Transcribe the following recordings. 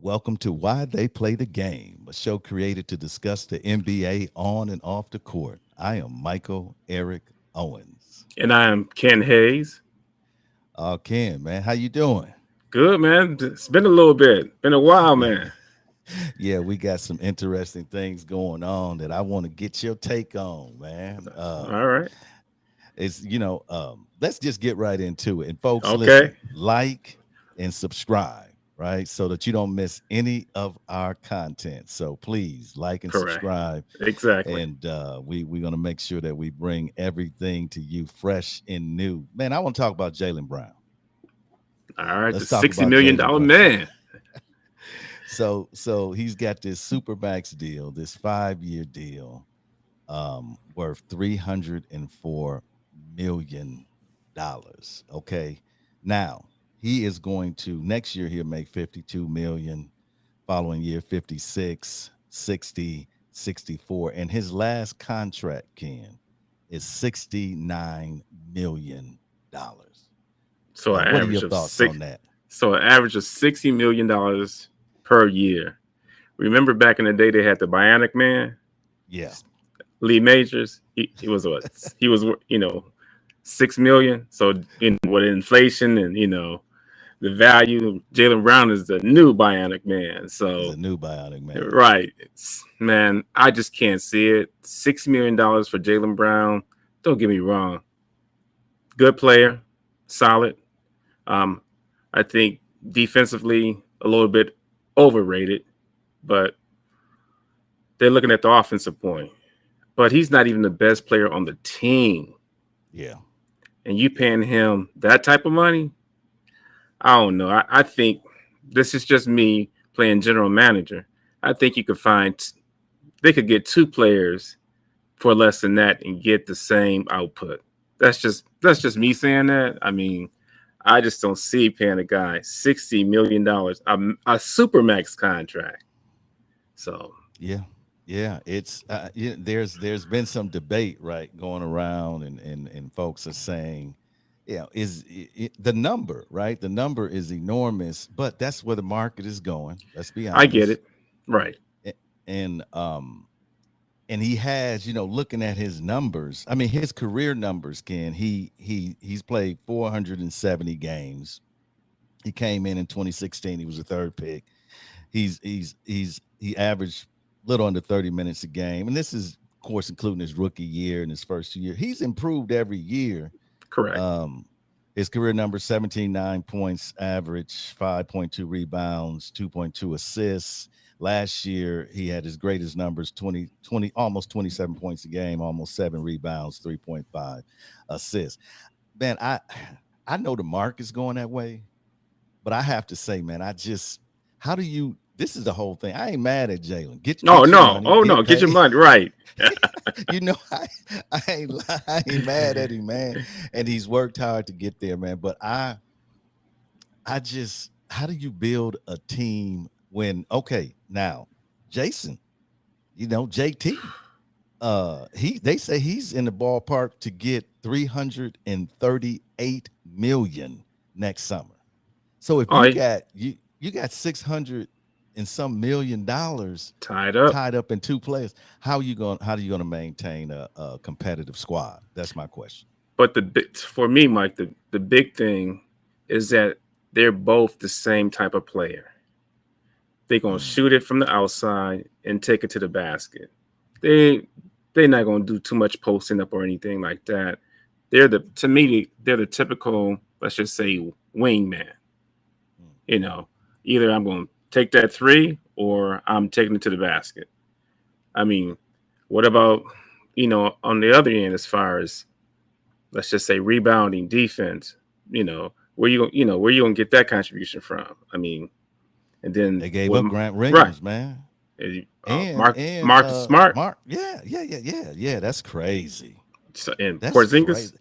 Welcome to Why They Play the Game, a show created to discuss the NBA on and off the court. I am Michael Eric Owens. And I am Ken Hayes. Ken, man, how you doing? Good, man. It's been a little bit. Been a while, Yeah, man. yeah, we got some interesting things going on that I want to get your take on, man. All right. Let's just get right into it. And folks, Okay. listen, like and subscribe, right? So that you don't miss any of our content. So please like and Correct. subscribe. Exactly. And we're gonna make sure that we bring everything to you fresh and new. Man, I want to talk about Jalen Brown. All right. The Let's talk $60 about million Jalen Brown. man. So he's got this supermax deal, this 5 year deal, worth $304 million. Okay. Now he is going to next year he'll make 52 million, following year 56, 60, 64. And his last contract, Ken, is $69 million. So an What are your average of thoughts on six. that? So an average of $60 million per year. Remember back in the day they had the Bionic Man, Yeah. Lee Majors. He was what? He was 6 million. So with inflation and the value, Jalen Brown is the new Bionic Man. He's So a new bionic man. right. Man, I just can't see it. $6 million for Jalen Brown. Don't get me wrong. Good player, solid. Um, I think defensively a little bit overrated, but they're looking at the offensive point. But he's not even the best player on the team. Yeah. And you paying him that type of money? I don't know. I think this is just me playing general manager. I think you could they could get two players for less than that and get the same output. That's just me saying that. I mean, I just don't see paying a guy $60 million a supermax contract. So Yeah. Yeah, it's there's been some debate right going around, and folks are saying, the number right? The number is enormous, but that's where the market is going. Let's be I get honest. it. Right. A- And he has, looking at his numbers. I mean, his career numbers. Ken, he's played 470 games. He came in 2016. He was a third pick. He averaged little under 30 minutes a game, and this is, of course, including his rookie year and his first 2 years. He's improved every year. Correct. um his career number 17.9 points average, 5.2 rebounds, 2.2 assists. Last year he had his greatest numbers, 20 almost 27 points a game, almost 7 rebounds, 3.5 assists. Man, I know the market's going that way, but I have to say, man, how do you? This is the whole thing. I ain't mad at Jalen. Oh Get your no. money, Oh no. get Get your paid. money right. I ain't mad at him, man. And he's worked hard to get there, man. But how do you build a team when? Okay, now Jason, JT, they say he's in the ballpark to get 338 million next summer. So if Oh, you got 600 and some $1 million tied up. tied up in two players, how are you going to maintain a competitive squad? That's my question. But for me, Mike, the big thing is that they're both the same type of player. They're gonna Mm, shoot it from the outside and take it to the basket. They they're not gonna do too much posting up or anything like that. To me they're the typical, let's just say, wingman. mm, You know, either I'm gonna take that three or I'm taking it to the basket. I mean, what about on the other end as far as, let's just say, rebounding, defense? Where you gonna get that contribution from? I mean, and then they gave what? up Grant Right, Williams, man. And Marcus Smart, Mark, yeah. That's crazy. and That's Porzingis. crazy.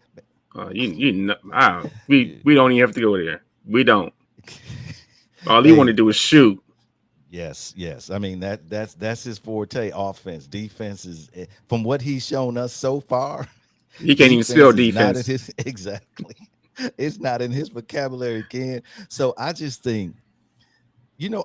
We don't even have to go there. We don't. All he want to Hey, do is shoot. yes. I mean that's his forte. Offense, defense is from what he's shown us so far. He can't even spell Defense is not in defense. his exactly. It's not in his vocabulary, Ken. So I just think,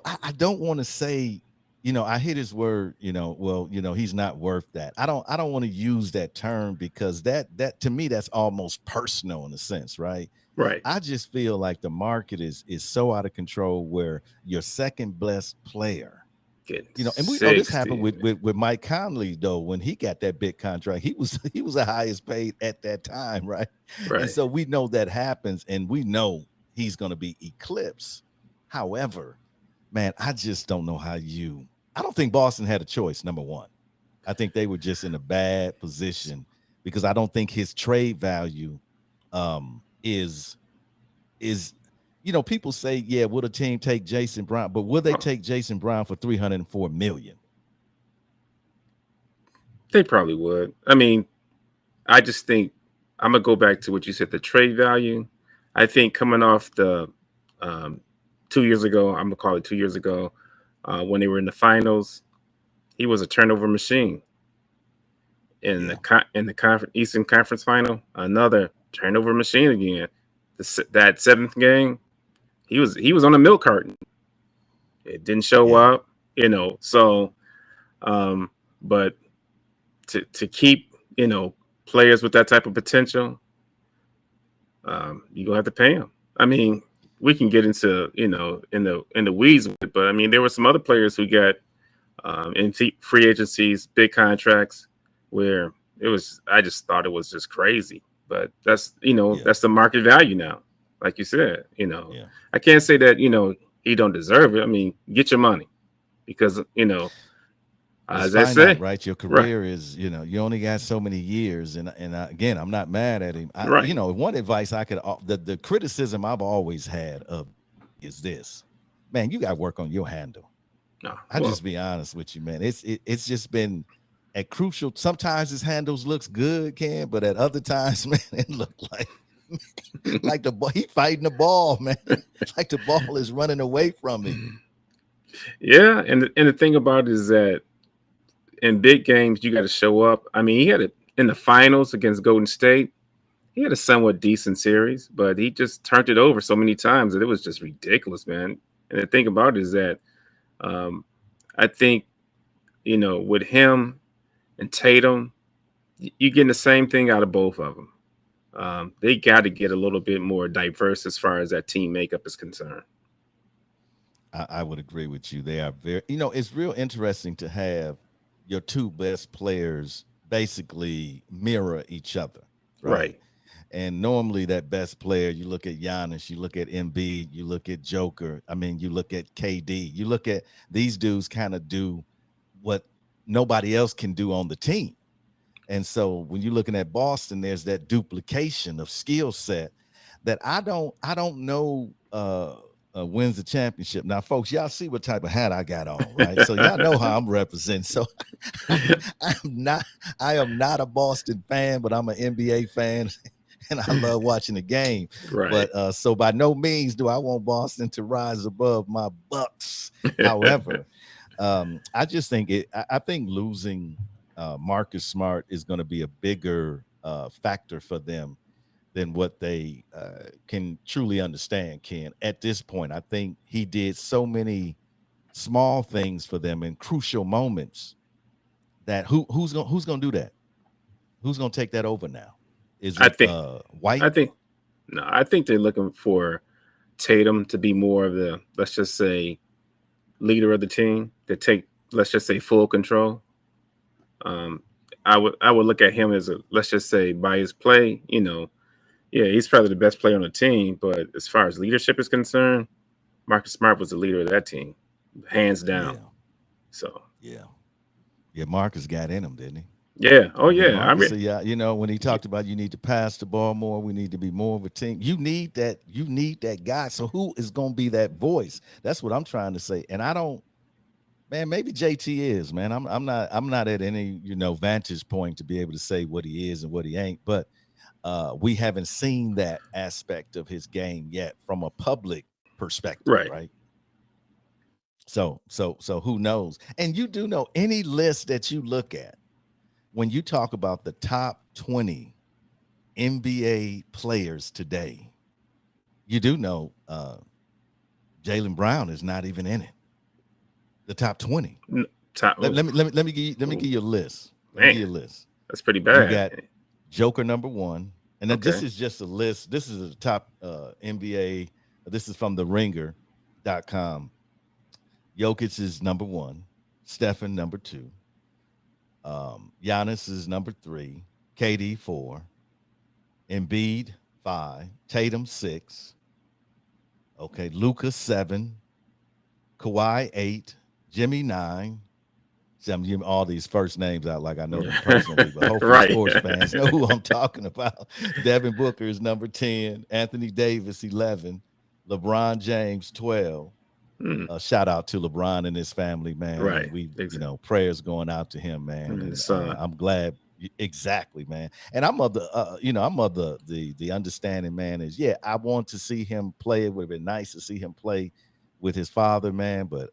I don't want to say, I hit his word, well, he's not worth that. I don't want to use that term because that to me, that's almost personal in a sense, right? Right. I just feel like the market is so out of control where your second best player, Getting and we know this 60. happened with Mike Conley though. When he got that big contract, he was the highest paid at that time, right? And Right. so we know that happens, and we know he's going to be eclipsed. However, man, I just don't know how you. I don't think Boston had a choice. Number one, I think they were just in a bad position because I don't think his trade value is people say, yeah, would a team take Jason Brown, but will they take Jason Brown for 304 million? They probably would. I mean, I just think I'm gonna go back to what you said, the trade value. I think coming off the um, 2 years ago, I'm gonna call it 2 years ago, when they were in the finals, he was a turnover machine. In Yeah, Eastern Conference Final, another turnover machine again. That seventh game, he was on a milk carton. It didn't show yeah. up, So, um, but to keep players with that type of potential, you're gonna have to pay them. I mean, we can get into in the weeds with it, but I mean, there were some other players who got in free agencies, big contracts, where it was. I just thought it was just crazy. But that's Yeah, that's the market value now. Like you said, yeah. I can't say that he don't deserve it. I mean, get your money because It's as I finite, say, right? Your right, career is, you only got so many years, again, I'm not mad at him. right, One advice I could, the criticism I've always had of is this, man, you got to work on your handle. no, I well, just be honest with you, man. It's just been at crucial. Sometimes his handles looks good, Ken, but at other times, man, it looked like the ball. He fighting the ball, man. Like the ball is running away from him. yeah, and the thing about it is that in big games you got to show up. I mean, he had it in the finals against Golden State. He had a somewhat decent series, but he just turned it over so many times that it was just ridiculous, man. And the thing about it is that um, I think with him and Tatum, you're getting the same thing out of both of them. They got to get a little bit more diverse as far as that team makeup is concerned. I would agree with you. They are very, it's real interesting to have your two best players basically mirror each other, right? Right, And normally that best player, you look at Giannis, you look at Embiid, you look at Joker. I mean, you look at KD, you look at these dudes kind of do what nobody else can do on the team. And so when you're looking at Boston, there's that duplication of skill set that I don't know wins the championship. Now, folks, y'all see what type of hat I got on, right? So y'all know how I'm representing. So I'm not I am not a Boston fan, but I'm an NBA fan and I love watching the game. right. But so by no means do I want Boston to rise above my Bucks. However, I just think I think losing Marcus Smart is going to be a bigger factor for them than what they can truly understand. Ken, at this point, I think he did so many small things for them in crucial moments that who's gonna do that? Who's gonna take that over now? Is I it think. I White? think. No, I think they're looking for Tatum to be more of the, let's just say, leader of the team to take, let's just say, full control. Um, I would look at him as a, let's just say, by his play, yeah, he's probably the best player on the team. But as far as leadership is concerned, Marcus Smart was the leader of that team, hands down. Yeah, So yeah, yeah. Marcus got in him, didn't he? yeah, oh I mean, yeah, I Marcus mean, said, yeah, when he talked about you need to pass the ball more, we need to be more of a team. You need that. You need that guy. So who is going to be that voice? That's what I'm trying to say. And I don't, man. Maybe JT is, man. I'm not at any vantage point to be able to say what he is and what he ain't. But we haven't seen that aspect of his game yet from a public perspective, right. right? So who knows? And you do know any list that you look at when you talk about the top 20 NBA players today, you do know Jaylen Brown is not even in it. The top 20. Top, Let me give you a list. Let me give you a list. That's pretty You bad. got Joker number 1. And then this Okay. is just a list. This is the top NBA. This is from the ringer.com. Jokic is number 1. Stephen number 2. Giannis is number 3. KD 4. Embiid 5. Tatum 6. Okay, Luka 7. Kawhi 8. Jimmy 9. See, I'm giving all these first names out like I know them personally, but hopefully Right. sports fans know who I'm talking about. Devin Booker is number 10. Anthony Davis 11. LeBron James 12. Shout out to LeBron and his family, man. Right. We, Exactly. prayers going out to him, man. And And, his son. I'm glad. Exactly, man. And I'm of the, I'm of the understanding, man. Is I want to see him play. It would have been nice to see him play with his father, man. But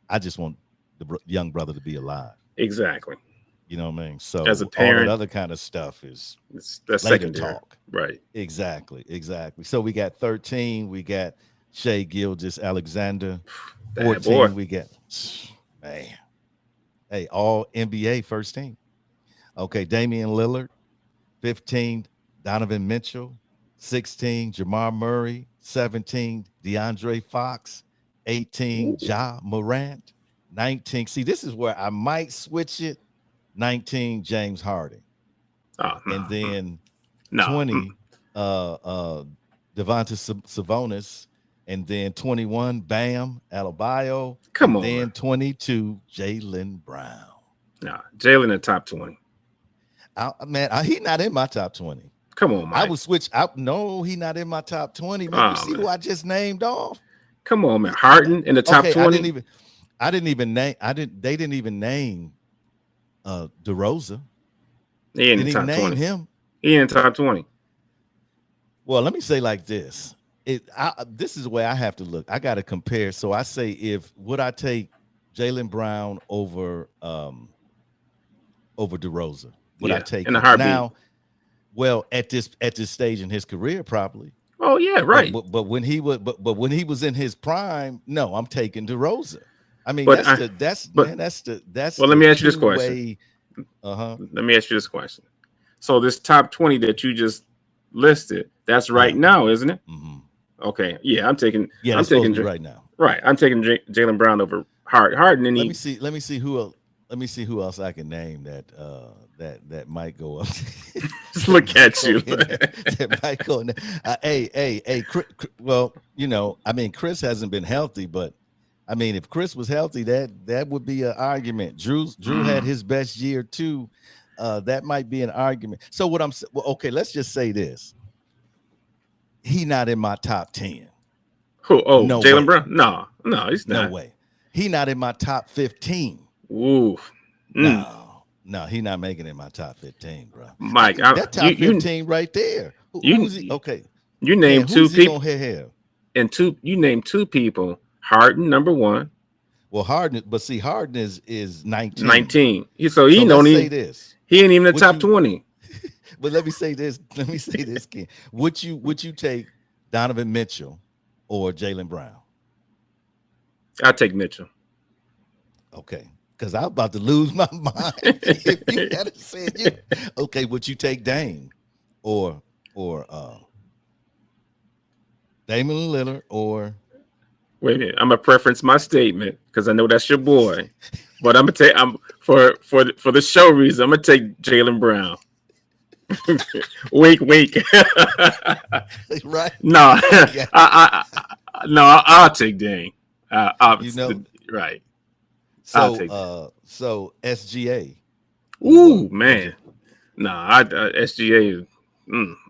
I just want the young brother to be alive. Exactly. You know what I mean? So As a all parent, that other kind of stuff is that's later secondary. talk. Right. Exactly. So we got 13. We got Shea Gilgeous-Alexander. Bad 14. boy. We got man. Hey, all NBA first team. Okay, Damian Lillard. 15. Donovan Mitchell. 16. Jamar Murray. 17. DeAndre Fox. 18. Ja Morant. 19. See, this is where I might switch it. 19. James Harden. Oh, no. And then No. 20. Devontae Sabonis. And then 21, Bam Adebayo. Come on. Then 22, Jaylen Brown. No, Jalen in the top 20. He not in my top 20. Come on, Mike. I would switch out. No, he not in my top 20. Man, you see who I just named off? Come on, man. Harden in the top 20. They didn't even name DeRozan. He in the Didn't top even name 20. him. He in the top 20. Well, let me say like this. This is the way I have to look. I got to compare. So I say, would I take Jaylen Brown over DeRozan? Would I take in a him? heartbeat? Now? Well, at this stage in his career, probably. Oh yeah, right. But when he was in his prime, no, I'm taking DeRozan. I mean, But that's. Well, let me ask you this question. Let me ask you this question. So this top 20 that you just listed, that's right now, isn't it? Mm-hmm. Okay. Yeah, I'm taking right now. Right. I'm taking Jaylen Brown over Harden. Let me see who else. Let me see who else I can name that might go up. Just look at you. That might go. Hey. Well, I mean, Chris hasn't been healthy, but I mean, if Chris was healthy, that would be an argument. Drew had his best year too. That might be an argument. So okay, let's just say this. He not in my top 10. Who? Oh, no Jaylen Brown? No, he's not. No way. He not in my top 15. Ooh. No, he not making it in my top 15, bro. Mike, that top 15 right there. Who's he? Okay. You name two people. And you name two people. Harden, number 1. Well, Harden is 19. 19. So let's say this. He ain't even in the top 20. But let me say this, Ken. Would you take Donovan Mitchell or Jaylen Brown? I'll take Mitchell. Okay. Because I'm about to lose my mind. If you had said okay, would you take Dame or Damian Lillard or wait a minute? I'm gonna preference my statement because I know that's your boy. But I'm for the show reason, I'm gonna take Jaylen Brown. wink. Right? No, I'll take Dame. Right. So SGA. Ooh, man. SGA.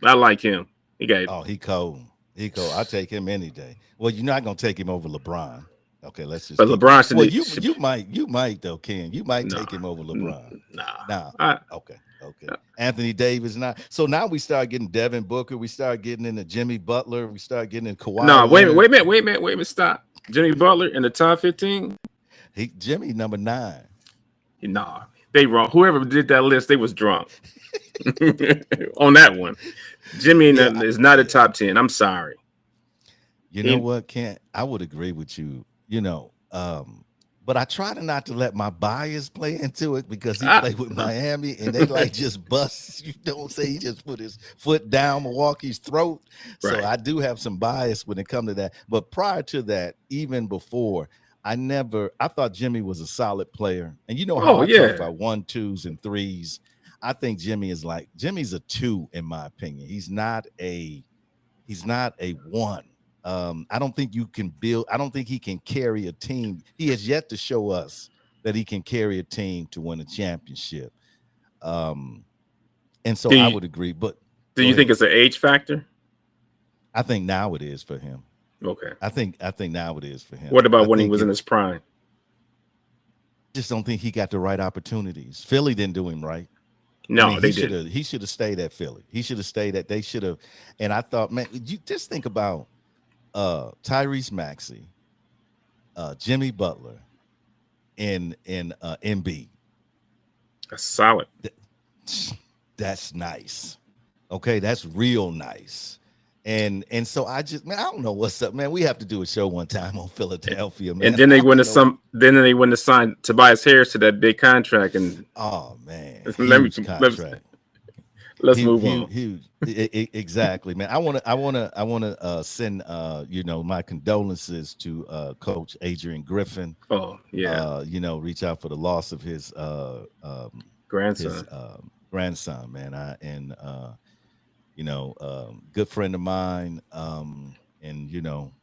I like him. He cold. I take him any day. Well, you're not gonna take him over LeBron. Okay, let's just. But LeBron. Well, you might though, Ken. You might take him over LeBron. Nah. Okay. Anthony Davis not. So now we start getting Devin Booker. We start getting into Jimmy Butler. We start getting in Kawhi. No, wait a minute. Stop. Jimmy Butler in the top 15. Jimmy number 9. Nah, they wrong. Whoever did that list, they was drunk on that one. Jimmy is not a top 10. I'm sorry. You know what, Kent? I would agree with you. But I try to not to let my bias play into it because he played with Miami and they like just bust. You don't say he just put his foot down Milwaukee's throat. So Right. I do have some bias when it comes to that. But prior to that, even before, I thought Jimmy was a solid player. And you know how Oh I talk yeah. about 1, 2s, and 3s. I think Jimmy's a 2 in my opinion. He's not a 1. I don't think I don't think he can carry a team. He has yet to show us that he can carry a team to win a championship. And so I would agree. But do go you think ahead. it's an age factor? I think now it is for him. Okay. I think now it is for him. What about I when he think was in his prime? just don't think he got the right opportunities. Philly didn't do him right. No, I mean, they didn't. he should have stayed at Philly. He should have stayed at they should have. And I thought, man, you just think about Tyrese Maxey, Jimmy Butler, and Embiid. That's solid. That's nice. Okay, that's real nice. And so I don't know what's up, man. We have to do a show one time on Philadelphia, man. And then they went to sign Tobias Harris to that big contract. And oh man, let contract. Let's move on. Exactly, man. I want to send my condolences to Coach Adrian Griffin. Oh yeah. Reach out for the loss of his grandson. Grandson, man. Good friend of mine.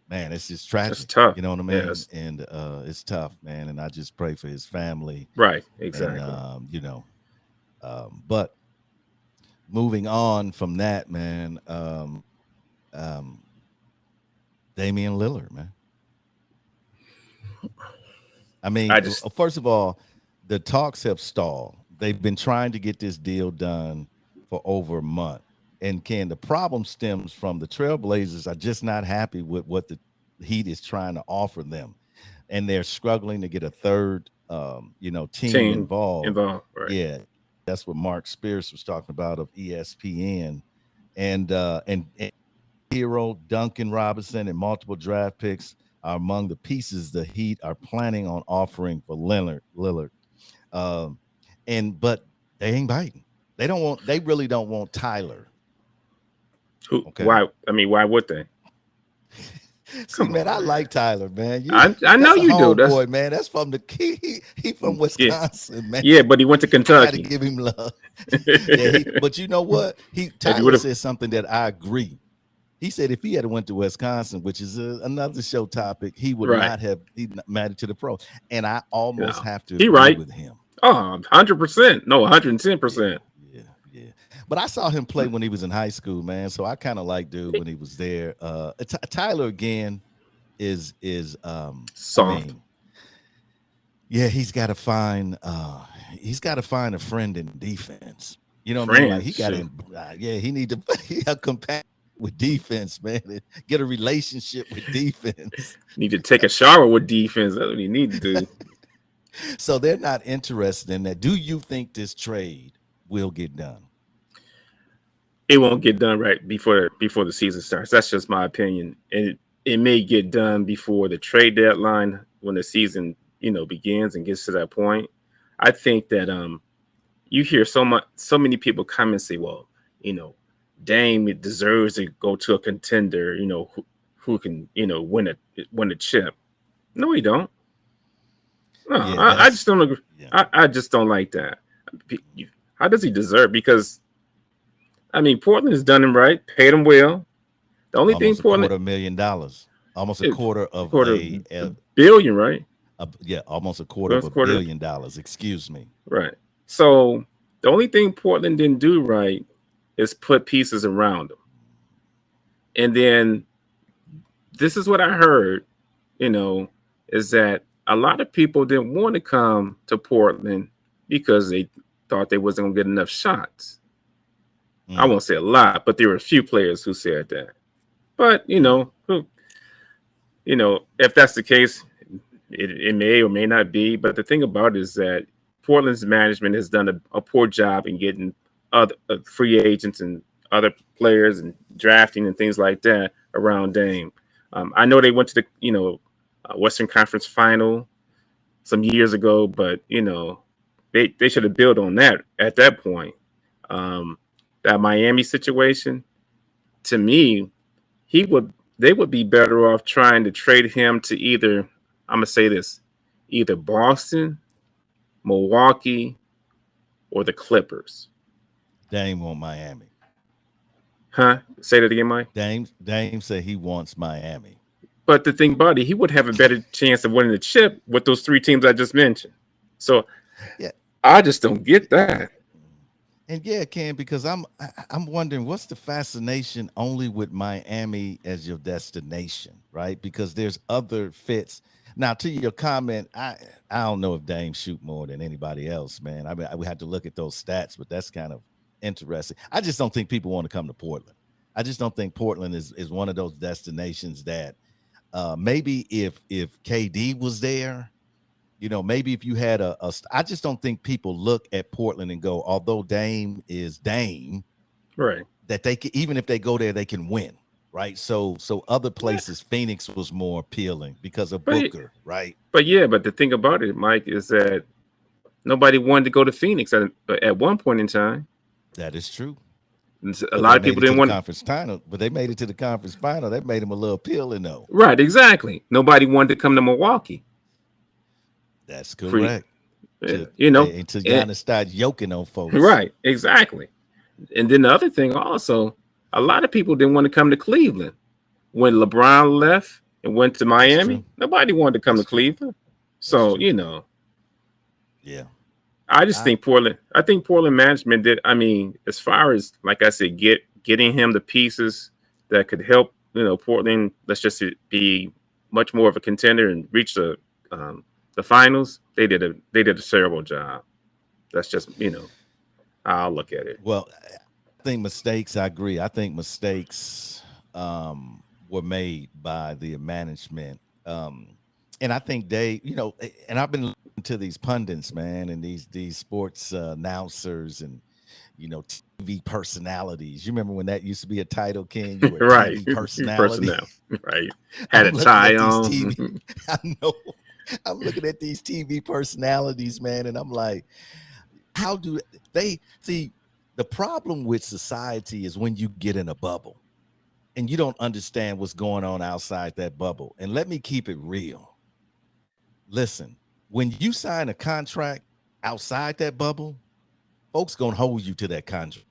Man, it's just tragic. It's tough. You know what I mean? Yes. And it's tough, man. And I just pray for his family. Right. Exactly. And, but moving on from that, man, Damian Lillard, man. I mean, first of all, the talks have stalled. They've been trying to get this deal done for over a month. And the problem stems from the Trailblazers are just not happy with what the Heat is trying to offer them. And they're struggling to get a third team involved. Right. Yeah. That's what Mark Spears was talking about of ESPN. And Hero, Duncan Robinson, and multiple draft picks are among the pieces the Heat are planning on offering for Lillard. But they ain't biting. They really don't want Tyler. Okay. Why? I mean, why would they? See, man, I like Tyler, man. I know you do. That's boy, man. That's from he from Wisconsin, man. Yeah, but he went to Kentucky. I got to give him love. But you know what? Tyler said something that I agree. He said if he had went to Wisconsin, which is another show topic, he would not have mattered to the pro. And I almost have to agree with him. Oh, 100%. No, 110%. Yeah. But I saw him play when he was in high school, man. So I kind of like dude when he was there. Tyler again is soft. He's got to find a friend in defense. You know what I mean? Like he got him. He need to compare with defense, man. Get a relationship with defense. Need to take a shower with defense. That's what you need to do. So they're not interested in that. Do you think this trade will get done? It won't get done right before the season starts. That's just my opinion. And it may get done before the trade deadline when the season, begins and gets to that point. I think that you hear so many people come and say, well, Dame deserves to go to a contender, who can, win a chip. No, he don't. No, I just don't agree. Yeah. I just don't like that. How does he deserve? Because I mean, Portland has done him right, paid him well. The only thing Portland $250,000, almost a quarter of a billion, right? Almost a quarter of $1 billion. Excuse me. Right. So the only thing Portland didn't do right is put pieces around him. And then this is what I heard, is that a lot of people didn't want to come to Portland because they thought they wasn't going to get enough shots. I won't say a lot, but there were a few players who said that. But, if that's the case, it may or may not be. But the thing about it is that Portland's management has done a poor job in getting other free agents and other players and drafting and things like that around Dame. I know they went to the Western Conference Final some years ago, but they should have built on that at that point. That Miami situation, to me, they would be better off trying to trade him to either, I'm gonna say this, either Boston, Milwaukee, or the Clippers. Dame want Miami. Huh? Say that again, Mike. Dame said he wants Miami. But the thing about it, he would have a better chance of winning the chip with those three teams I just mentioned. So yeah, I just don't get that. And yeah, Ken, because I'm wondering what's the fascination only with Miami as your destination, right? Because there's other fits. Now, to your comment, I don't know if Dame shoot more than anybody else, man. I mean, we had to look at those stats, but that's kind of interesting. I just don't think people want to come to Portland. I just don't think Portland is one of those destinations that maybe if KD was there, maybe if you had I just don't think people look at Portland and go, although Dame is Dame, right? That they can, even if they go there, they can win, right? So other places, Phoenix was more appealing because of Booker, right? But the thing about it, Mike, is that nobody wanted to go to Phoenix at one point in time. That is true. A lot of people didn't want conference final, but they made it to the conference final. That made them a little appealing, though. Right, exactly. Nobody wanted to come to Milwaukee. That's correct. Until Giannis started yoking on folks. Right, exactly. And then the other thing also, a lot of people didn't want to come to Cleveland. When LeBron left and went to Miami, nobody wanted to come to Cleveland. So, Yeah. I think Portland management did. I mean, as far as, like I said, getting him the pieces that could help, Portland, let's just be much more of a contender and reach the finals. They did a terrible job. That's just, I'll look at it. Well, I think mistakes. I agree. I think mistakes were made by the management, and I think they, and I've been listening to these pundits, man, and these sports announcers and TV personalities. You remember when that used to be a title, Ken? You were right, TV personality. Right, had a tie on. I know. I'm looking at these TV personalities, man, and I'm like, how do they see? The problem with society is when you get in a bubble and you don't understand what's going on outside that bubble. And let me keep it real. Listen, when you sign a contract outside that bubble, folks gonna hold you to that contract.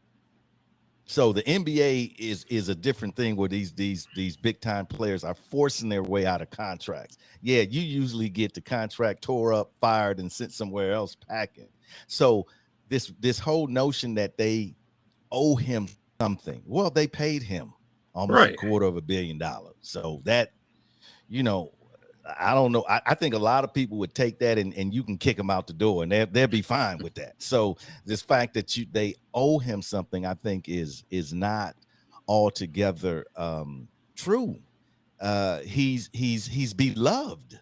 So the NBA is a different thing where these big time players are forcing their way out of contracts. Yeah, you usually get the contract tore up, fired, and sent somewhere else packing. So this whole notion that they owe him something. Well, they paid him almost $250 million. So that, I don't know. I think a lot of people would take that and you can kick them out the door and they'll be fine with that. So this fact that they owe him something, I think is not altogether true. He's beloved.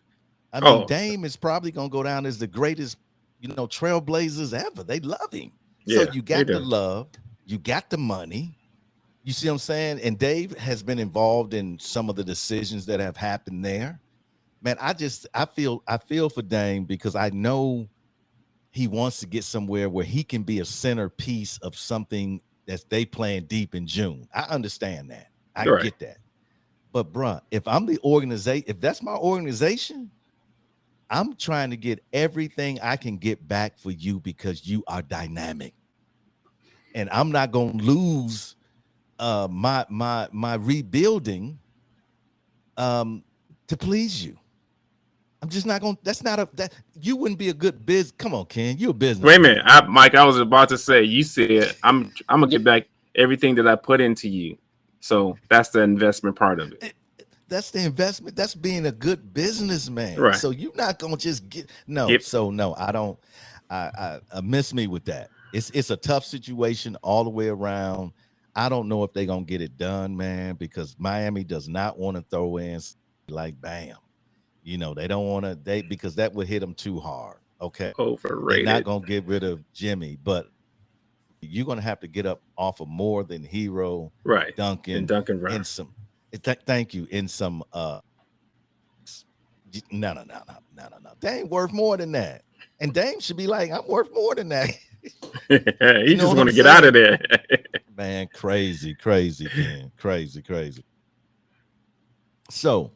I mean, Dame is probably gonna go down as the greatest, trailblazers ever. They love him. Yeah, so you got the love, you got the money. You see what I'm saying? And Dave has been involved in some of the decisions that have happened there. Man, I feel for Dame because I know he wants to get somewhere where he can be a centerpiece of something that they playing deep in June. I understand that. I get that. But bruh, if I'm the organization, if that's my organization, I'm trying to get everything I can get back for you because you are dynamic. And I'm not gonna lose my rebuilding to please you. I'm just not going. That's not that. You wouldn't be a good biz. Come on, Ken. You're a business. Wait a minute, Mike. I was about to say. You said I'm gonna get back everything that I put into you. So that's the investment part of it. That's the investment. That's being a good businessman. Right. So you're not gonna just get So no, I don't. I miss me with that. It's a tough situation all the way around. I don't know if they're gonna get it done, man, because Miami does not want to throw in like Bam. They don't want to, because that would hit them too hard. Okay. Overrated. They're not going to get rid of Jimmy, but you're going to have to get up off of more than Hero, right? Duncan, and Duncan, right? And some. Thank you. In some no. They ain't worth more than that. And Dame should be like, I'm worth more than that. He You know just what want I'm to get out of saying? there. Man, crazy, Ken. Crazy. So,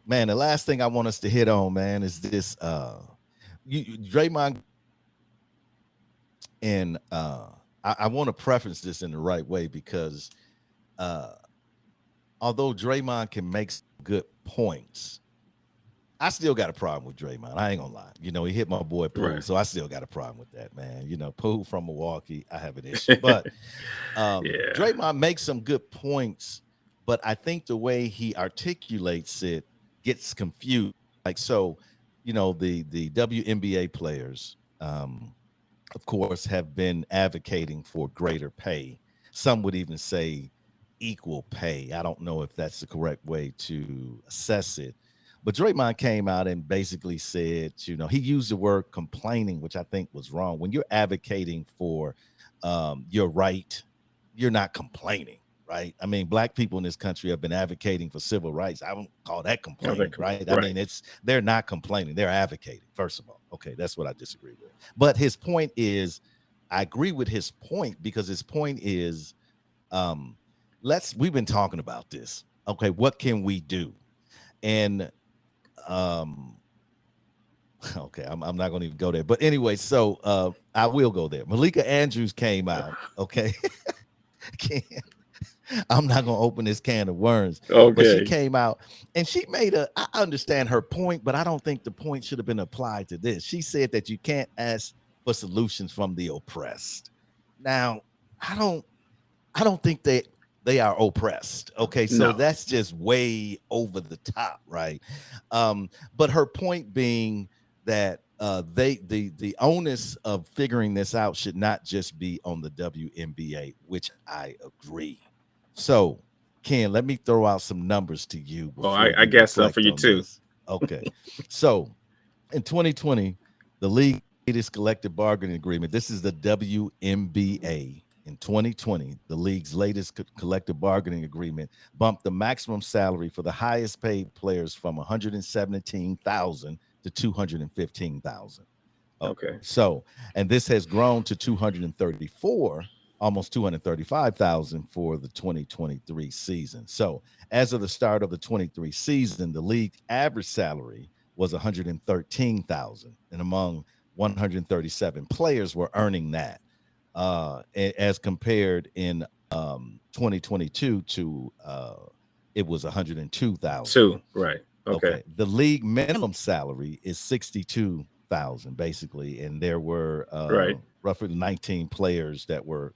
man, the last thing I want us to hit on, man, is this Draymond. And I want to preface this in the right way because although Draymond can make some good points, I still got a problem with Draymond. I ain't gonna lie. You know, he hit my boy Pooh, Right. so I still got a problem with that, man. You know, Pooh from Milwaukee, I have an issue. But Yeah. Draymond makes some good points, but I think the way he articulates it gets confused. Like so, you know, the WNBA players, of course, have been advocating for greater pay. Some would even say equal pay. I don't know if that's the correct way to assess it. But Draymond came out and basically said, you know, he used the word complaining, which I think was wrong. When you're advocating for your right, you're not complaining, right? I mean, black people in this country have been advocating for civil rights. I don't call that complaining, right? I Right. mean, they're not complaining, they're advocating, first of all. Okay, that's what I disagree with. But his point is, I agree with his point because his point is, we've been talking about this. Okay, what can we do? And okay, I'm not going to even go there. But anyway, so I will go there. Malika Andrews came out. Okay, I'm not going to open this can of worms. But she Okay. came out and she made I understand her point, but I don't think the point should have been applied to this. She said that you can't ask for solutions from the oppressed. Now, I don't think they are oppressed. Okay, so No. that's just way over the top, right? But her point being that the onus of figuring this out should not just be on the WNBA, which I agree. So, Ken, let me throw out some numbers to you Oh, before I you guess so for reflect you on too. this. Okay. So, in 2020, the league latest collective bargaining agreement, this is the WNBA. In 2020, the league's latest collective bargaining agreement bumped the maximum salary for the highest paid players from 117,000 to 215,000. Okay. Okay. So, and this has grown to 234, almost 235,000 for the 2023 season. So, as of the start of the 23 season, the league average salary was 113,000, and among 137 players were earning that, as compared in 2022 to it was 102,000. Two. Right. Okay. Okay. The league minimum salary is 62,000 basically, and there were Right. roughly 19 players that were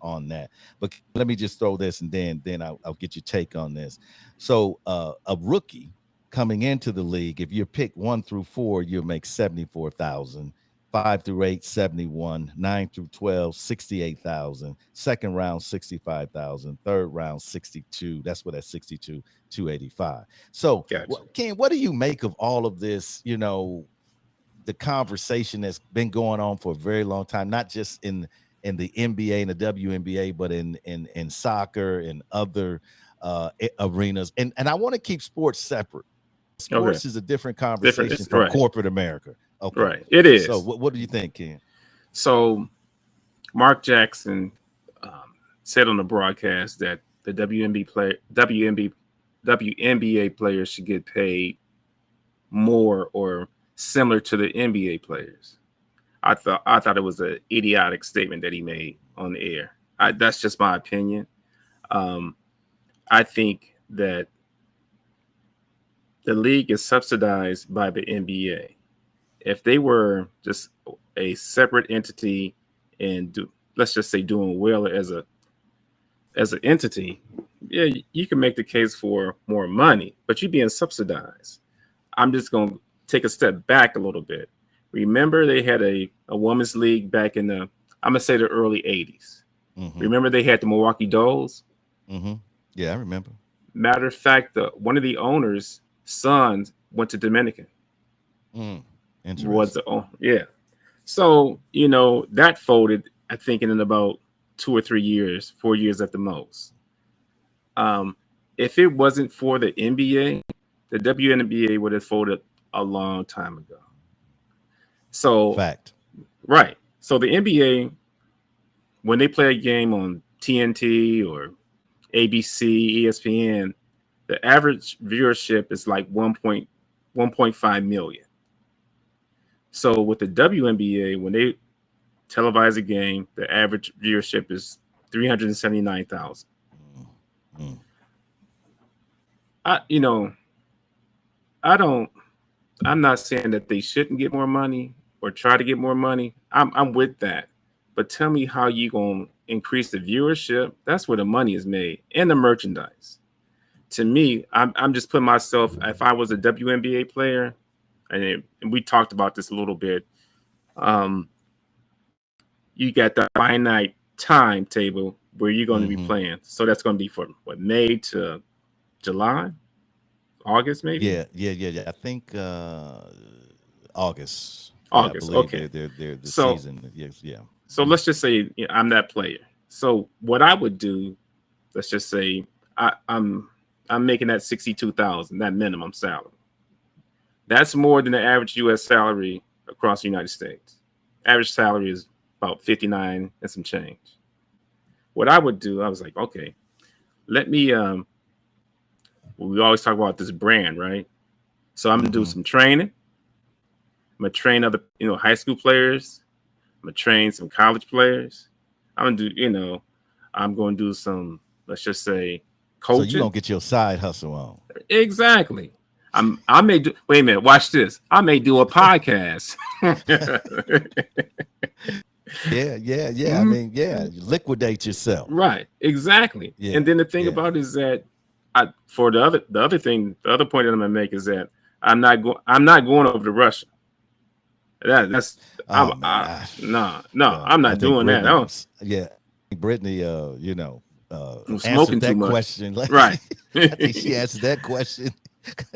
on that. But let me just throw this, and then I'll get your take on this. So a rookie coming into the league, if you pick 1 through 4, you'll make 74,000. 5 through 8, 71, 9 through 12, 68,000, second round, 65,000, third round, 62. That's what that 62, 285. So, Gotcha. Ken, what do you make of all of this? You know, the conversation that's been going on for a very long time, not just in the NBA and the WNBA, but in soccer and other arenas. And I want to keep sports separate. Sports Okay. is a different Different. conversation It's, from right. corporate America. Okay. Right. It is. So, what do you think, Ken? So, Mark Jackson said on the broadcast that the WNBA players should get paid more or similar to the NBA players. I thought it was an idiotic statement that he made on the air. That's just my opinion. I think that the league is subsidized by the NBA. If they were just a separate entity and let's just say doing well as an entity, yeah, you can make the case for more money, but you're being subsidized. I'm just going to take a step back a little bit. Remember, they had a women's league back in I'm gonna say the early 80s. Mm-hmm. Remember, they had the Milwaukee Dolls. Mm-hmm. Yeah, I remember. Matter of fact, one of the owners' sons went to Dominican. Interesting. Yeah. So, that folded, I think, in about 2 or 3 years, 4 years at the most. if it wasn't for the NBA, the WNBA would have folded a long time ago. So, Fact. right. So the NBA, when they play a game on TNT or ABC, ESPN, the average viewership is like 1.5 million. So with the WNBA, when they televise a game, the average viewership is 379,000. Mm. I, you know, I don't. I'm not saying that they shouldn't get more money or try to get more money. I'm with that, but tell me how you gonna increase the viewership? That's where the money is made and the merchandise. To me, I'm just putting myself. If I was a WNBA player, and we talked about this a little bit, um, you got the finite timetable where you're going to be Mhm. playing. So that's going to be from what, May to July, August, maybe Yeah. I think August. Yeah, I August. believe Okay, they're the so season. Yes, yeah. so let's just say I'm that player. So what I would do, let's just say I'm making that 62,000, that minimum salary. That's more than the average U.S. salary across the United States. Average salary is about 59 and some change. What I would do, I was like, okay, let me we always talk about this brand, right? So I'm gonna do Mhm. some training. I'm gonna train other, high school players. I'm gonna train some college players. I'm gonna do, I'm gonna do some, let's just say, So you coaching. gonna get your side hustle on. Exactly. I may do. Wait a minute. Watch this. I may do a podcast. Yeah. I Mhm. mean, yeah, you liquidate yourself. Right. Exactly. Yeah, And then the thing yeah. about it is that for the other point that I'm gonna make is that I'm not going over to Russia. That's Oh man, no, I'm I not think doing that. Brittany, Oh, yeah, Brittany, I'm answered smoking too that much. question. Like, Right. I think she answered that question.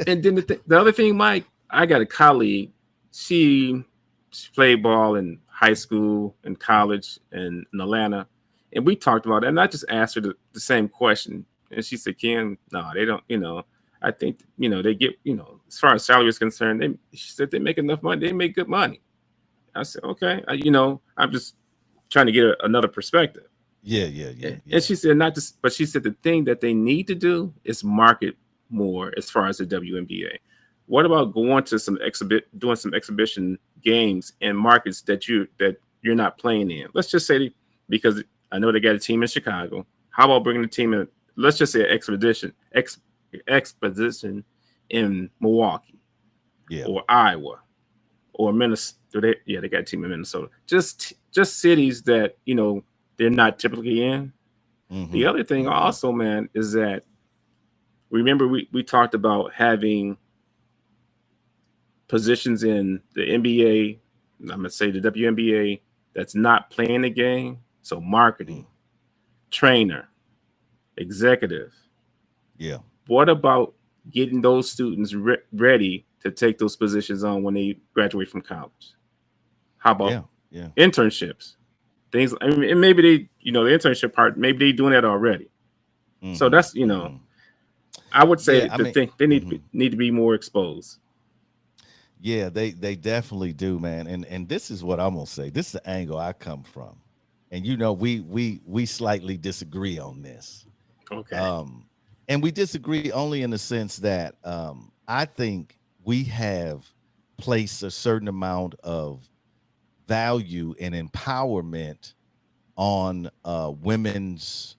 And then the other thing, Mike, I got a colleague. She played ball in high school and college in Atlanta, and we talked about it. And I just asked her the same question, and she said, "Ken, no, they don't. I think they get as far as salary is concerned. She said they make enough money. They make good money." I said, "Okay, I'm just trying to get another perspective." And Yeah. she said not just, but she said the thing that they need to do is market more as far as the WNBA. What about going to doing some exhibition games in markets that you're not playing in? Let's just say because I know they got a team in Chicago. How about bringing the team in? Let's just say exposition in Milwaukee Yeah. or Iowa or Minnesota. They got a team in Minnesota. Just cities that they're not typically in. The Mm-hmm. other thing Mm-hmm. also, man, is that remember we talked about having positions in the NBA, I'm gonna say the WNBA that's not playing the game. So Mm. marketing, trainer, executive. Yeah. What about getting those students ready to take those positions on when they graduate from college? How about Yeah. Yeah. internships? Things, I mean, and maybe the internship part, maybe they doing that already. So Mm-hmm. that's Mm-hmm. I would say Yeah. that I the mean, thing they mhm. need to be more exposed. Yeah, they definitely do, man. And this is what I'm gonna say. This is the angle I come from. And we slightly disagree on this. Okay. Um, and we disagree only in the sense that I think we have placed a certain amount of value and empowerment on women's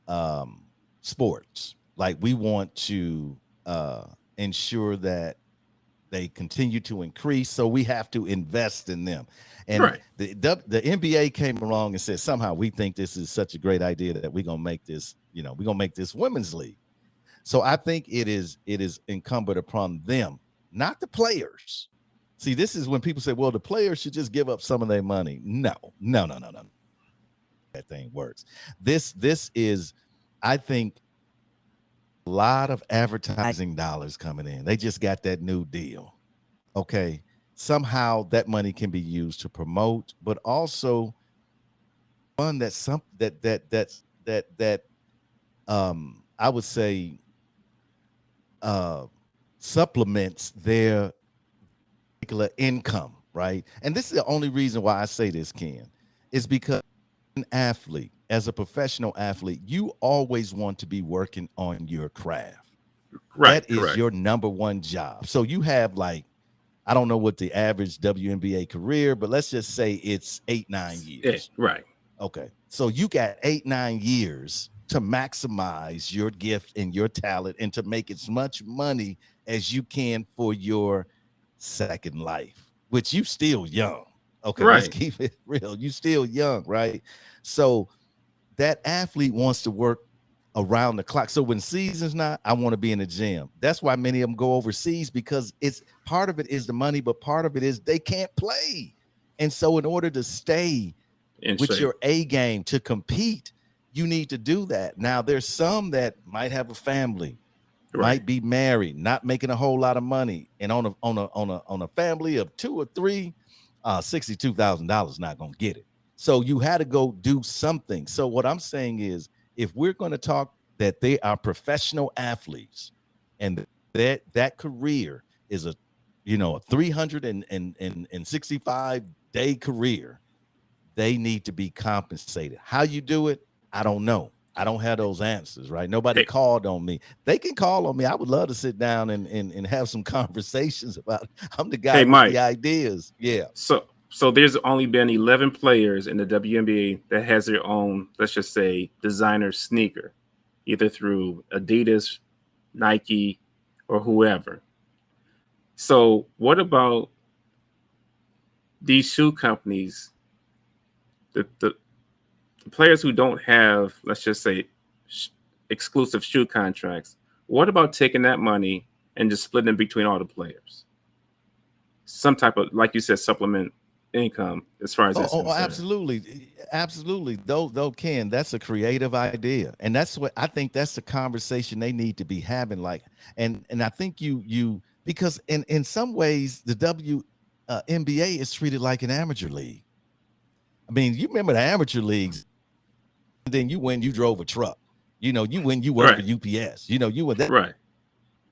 um, sports. Like we want to ensure that they continue to increase, so we have to invest in them. And Right. the NBA came along and said somehow we think this is such a great idea that we're gonna make this, we're gonna make this women's league. So I think it is incumbent upon them, not the players. See, this is when people say, well, the players should just give up some of their money. No. That thing works. This is, I think, a lot of advertising dollars coming in. They just got that new deal. Okay. Somehow that money can be used to promote, but also fun that some that I would say uh, supplements their particular income, right? And this is the only reason why I say this, Ken, is because an athlete, as a professional athlete, you always want to be working on your craft. Right. That is Correct. your number one job. So you have like, I don't know what the average WNBA career, but let's just say it's 8-9 years. Right. Okay. So you got 8-9 years to maximize your gift and your talent and to make as much money as you can for your second life, which you still young. Okay, let's Right. keep it real. You still young, right? So that athlete wants to work around the clock. So when season's not, I want to be in the gym. That's why many of them go overseas, because it's part of it is the money, but part of it is they can't play. And so in order to stay In with shape. your A game to compete, you need to do that. Now there's some that might have a family, Right. might be married, not making a whole lot of money, and on a family of 2 or 3, $62,000 not gonna get it. So you had to go do something. So what I'm saying is, if we're going to talk that they are professional athletes, and that career is a 365-day career, they need to be compensated. How you do it, I don't know. I don't have those answers, right? Nobody Hey, called on me. They can call on me. I would love to sit down and have some conversations about it. I'm the guy hey, with the Mike. ideas. Yeah. So there's only been 11 players in the WNBA that has their own, let's just say, designer sneaker, either through Adidas, Nike, or whoever. So what about these shoe companies, the players who don't have, let's just say, exclusive shoe contracts? What about taking that money and just splitting it between all the players? Some type of, like you said, supplement income as far as Oh, that's oh, concerned. absolutely, absolutely. Though, Ken, that's a creative idea, and that's what I think. That's the conversation they need to be having. Like, and I think you because in some ways the NBA is treated like an amateur league. I mean, you remember the amateur leagues, and then you win, you drove a truck. You win, you work for Right, UPS. You were that. right,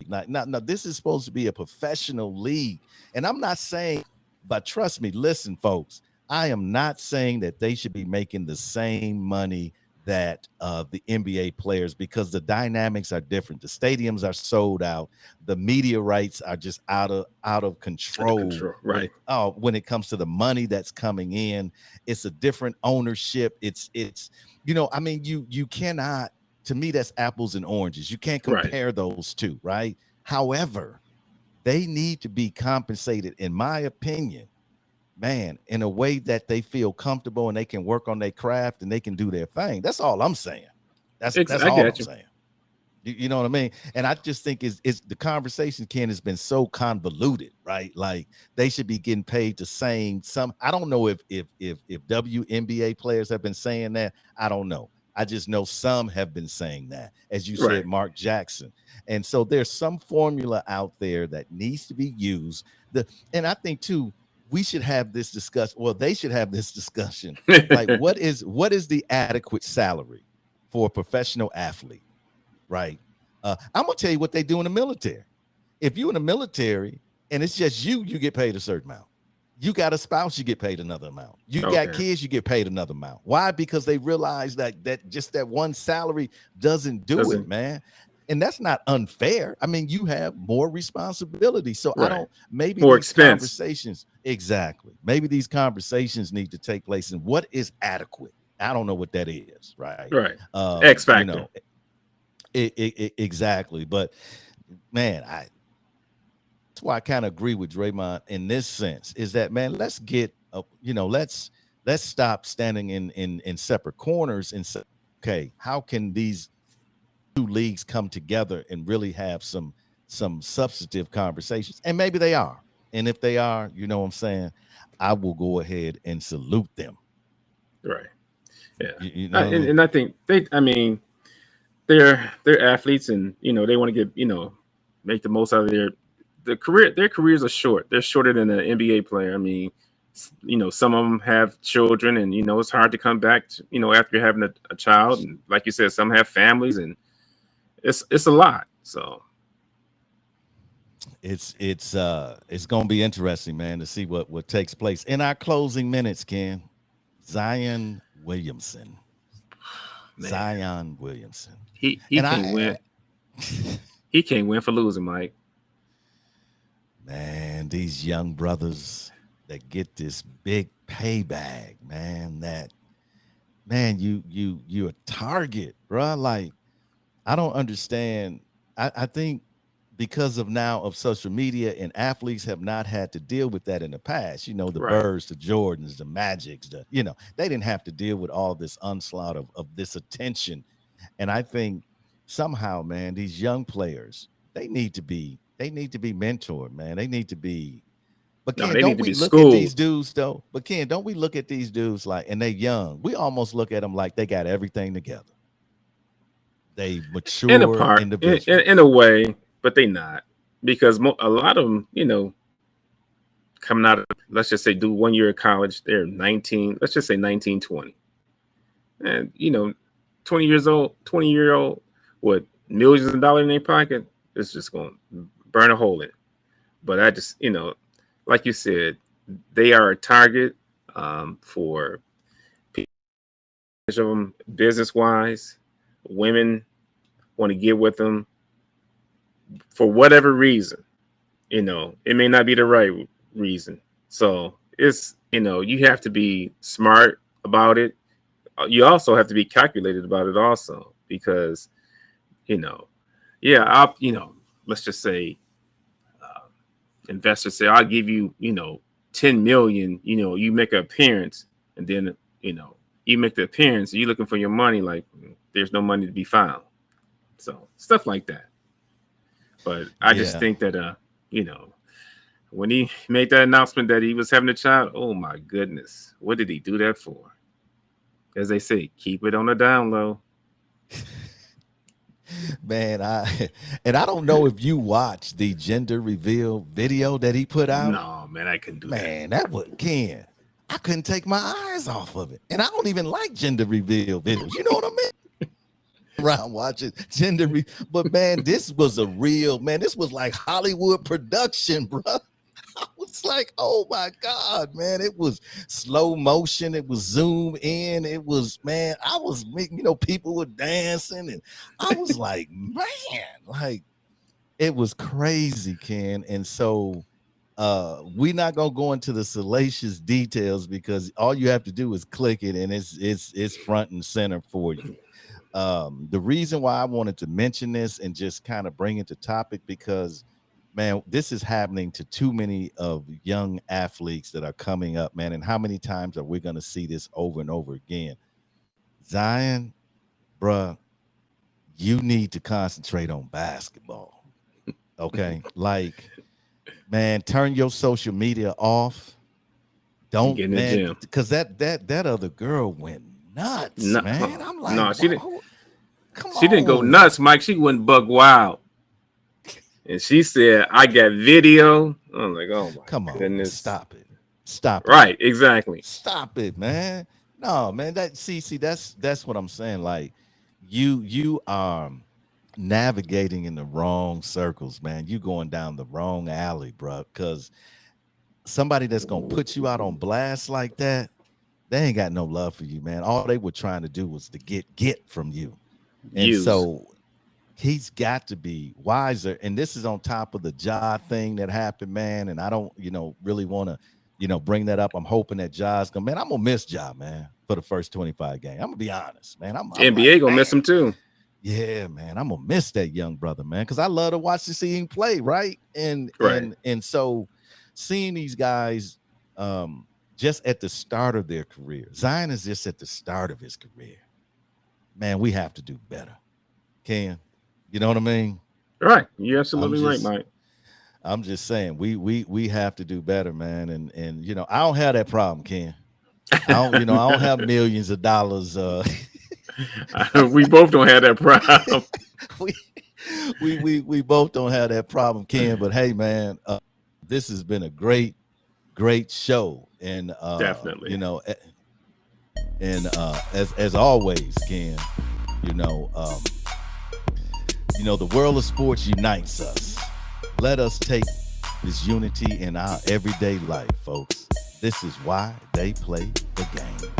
Now, this is supposed to be a professional league. And I'm not saying, but trust me, listen, folks, I am not saying that they should be making the same money that the NBA players, because the dynamics are different. The stadiums are sold out. The media rights are just out of under control control. when Right, it comes to the money that's coming in. It's a different ownership. It's I mean, you cannot, to me, that's apples and oranges. You can't right, compare those two, right? However, they need to be compensated, in my opinion, man, in a way that they feel comfortable and they can work on their craft and they can do their thing. That's all I'm saying. That's I all I'm get you. saying. You know what I mean? And I just think is the conversation, Ken, has been so convoluted, right? Like they should be getting paid the same. I don't know if WNBA players have been saying that. I don't know. I just know some have been saying that, as you Right. said, Mark Jackson. And so there's some formula out there that needs to be used. And I think too, we should have this discussion. Well, they should have this discussion. Like, what is the adequate salary for a professional athlete? Right. I'm gonna tell you what they do in the military. If you're in the military and it's just you get paid a certain amount. You got a spouse, you get paid another amount. You got Okay. kids, you get paid another amount. Why? Because they realize that just that one salary doesn't do it, Doesn't man. And that's not unfair. I mean, you have more responsibility. So I right. don't, maybe More these expense. conversations, exactly. Maybe these conversations need to take place. And what is adequate? I don't know what that is, right? Right. Uh, X you factor. know, exactly. But man, that's why I kind of agree with Draymond in this sense, is that, man, let's get let's stop standing in separate corners and say, okay, how can these two leagues come together and really have some substantive conversations? And maybe they are. And if they are, you know what I'm saying, I will go ahead and salute them. Right. Yeah. You know what I mean? And I think I mean, they're athletes, and they want to get make the most out of their careers are short. They're shorter than an NBA player. I mean, some of them have children, and it's hard to come back after you're having a child, and like you said, some have families, and it's a lot. So It's gonna be interesting, man, to see what takes place in our closing minutes. Ken, Zion Williamson, Man, Zion Williamson, he and can't win. He can't win for losing, Mike. man, these young brothers that get this big pay bag, man. That man, you're a target, bro. Like I don't understand. I think because of now of social media and athletes have not had to deal with that in the past. You know, the Right. Birds, the Jordans, the Magics, they didn't have to deal with all this onslaught of this attention. And I think somehow, man, these young players, they need to be mentored, man. They need to be. But No, Ken, they need don't to we be look at these schooled. dudes though? But Ken, don't we look at these dudes like, and they young? We almost look at them like they got everything together. They In a mature part, in individuals. a way, but they not because a lot of them, coming out of, let's just say, do 1 year of college, they're 19, let's just say 19, 20. And 20 years old, 20-year-old with millions of dollars in their pocket, it's just going to burn a hole in it. But I just, like you said, they are a target for people of them business wise. Women want to get with them for whatever reason. It may not be the right reason. So it's, you have to be smart about it. You also have to be calculated about it also, because, let's just say investors say, I'll give you, 10 million, you make an appearance, and then, you make the appearance, you're looking for your money, like there's no money to be found. So stuff like that. But I just Yeah, think that, when he made that announcement that he was having a child, oh my goodness, what did he do that for? As they say, keep it on the down low. man. I don't know if you watched the gender reveal video that he put out. No, man, I couldn't do that. Man, that was Ken. I couldn't take my eyes off of it, and I don't even like gender reveal videos. You know what I mean? Around watching but man, this was a real man. This was like Hollywood production, bro. I was like, oh my God, man. It was slow motion. It was zoom in. It was, man, I was, people were dancing. And I was like, man, like it was crazy, Ken. And so we're not gonna go into the salacious details because all you have to do is click it and it's front and center for you. The reason why I wanted to mention this and just kind of bring it to topic because man, this is happening to too many of young athletes that are coming up, man. And how many times are we going to see this over and over again? Zion, bruh, you need to concentrate on basketball. Okay. Like, man, turn your social media off. And Don't, get in the man, gym. because that other girl went nuts, No, man. I'm like, no, come she didn't go on. nuts, Mike. She went bug wild. And she said, I got video. I'm like, oh my Come on, man. goodness. Stop it. Stop it. Right, exactly. Stop it, man. No, man. That's what I'm saying. Like, you are navigating in the wrong circles, man. You going down the wrong alley, bro. Because somebody that's gonna put you out on blast like that, they ain't got no love for you, man. All they were trying to do was to get from you. And Use. so he's got to be wiser. And this is on top of the Ja thing that happened, man. And I don't, really want to, bring that up. I'm hoping that Ja's gonna, man, I'm gonna miss Ja, man, for the first 25 games. I'm gonna be honest, man. I'm like, NBA gonna man, miss him too. yeah, man, I'm gonna miss that young brother, man, because I love to watch to see him play, right? And Right. and so seeing these guys just at the start of their career, Zion is just at the start of his career. Man, we have to do better. Ken, you know what I mean? Right. You're I'm absolutely right, just Mike. I'm just saying we have to do better, man. And I don't have that problem, Ken. I don't have millions of dollars. We both don't have that problem. we, we both don't have that problem, Ken. But hey, man, this has been a great show, and Definitely. As always, Ken, the world of sports unites us. Let us take this unity in our everyday life, folks. This is why they play the game.